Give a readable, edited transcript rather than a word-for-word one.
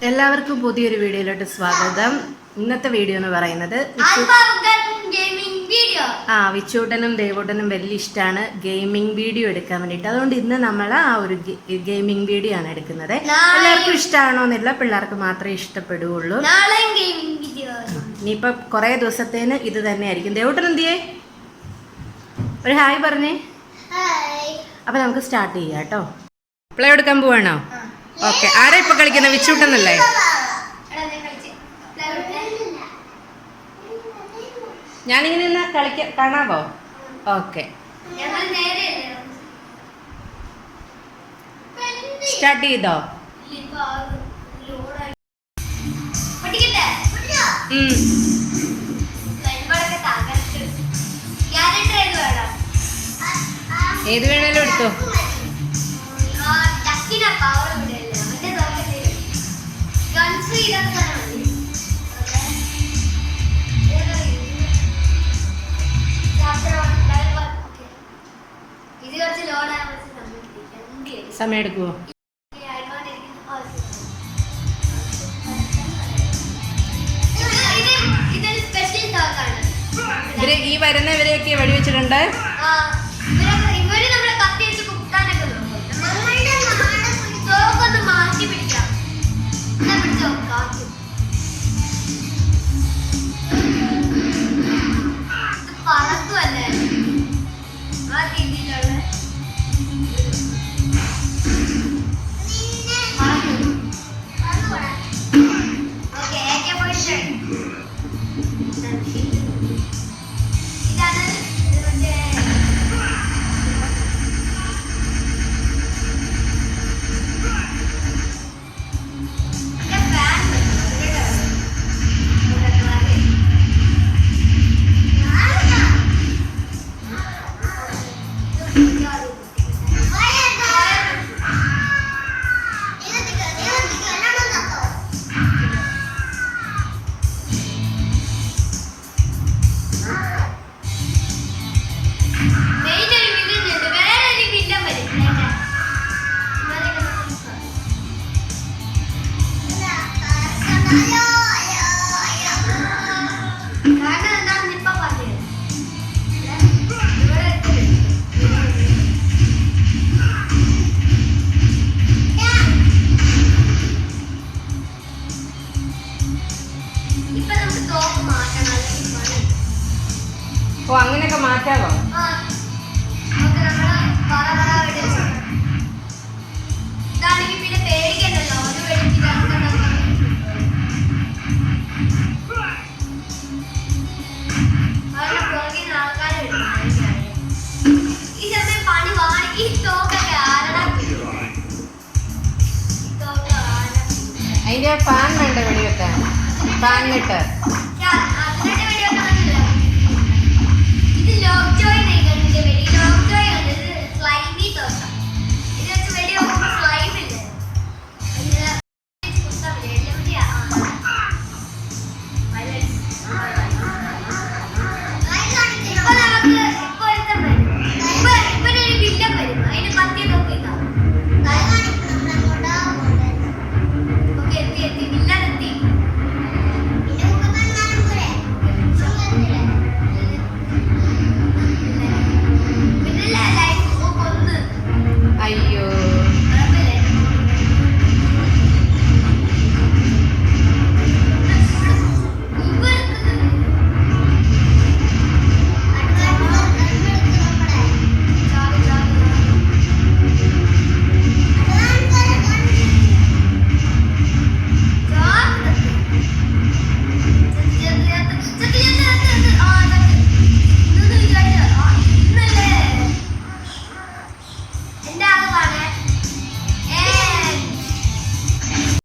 എല്ലാവർക്കും പുതിയൊരു വീഡിയോയിലോട്ട് സ്വാഗതം. ഇന്നത്തെ വീഡിയോ എന്ന് പറയുന്നത് വിച്ചൂട്ടനും ദേവൂട്ടനും വലിയ ഇഷ്ടമാണ് ഗെയിമിംഗ് വീഡിയോ എടുക്കാൻ വേണ്ടിയിട്ട്. അതുകൊണ്ട് ഇന്ന് നമ്മൾ ആ ഒരു ഗെയിമിംഗ് വീഡിയോ ആണ് എടുക്കുന്നത്. എല്ലാവർക്കും ഇഷ്ടമാണോന്നില്ല, പിള്ളേർക്ക് മാത്രമേ ഇഷ്ടപ്പെടുകയുള്ളൂ. ഇനിയിപ്പോൾ കുറേ ദിവസത്തേന് ഇത് തന്നെ ആയിരിക്കും. ദേവൂട്ടൻ എന്തിയേ? ഒരു ഹായ് പറഞ്ഞേ. അപ്പം നമുക്ക് സ്റ്റാർട്ട് ചെയ്യാം കേട്ടോ. പ്ലേ എടുക്കാൻ പോവാണോ? ഓക്കെ. ആരാ ഇപ്പൊ കളിക്കുന്ന? വിച്ചൂട്ടനല്ലേ? ഞാനിങ്ങനെ നിന്ന് കാണാവോ? ഓക്കെ, സ്റ്റാർട്ട് ചെയ്തോ? ഏത് വേണേലും എടുത്തോ. സമയം എടുക്കുവോ? ഇവര് ഈ വരുന്നവരെയൊക്കെ വെടിവെച്ചിട്ടുണ്ട്. ഓ, അങ്ങനെയൊക്കെ മാറ്റാവോ? അതിന്റെ ഫാൻ വേണ്ട വെടിവെക്കാൻ? ഫാനിട്ട്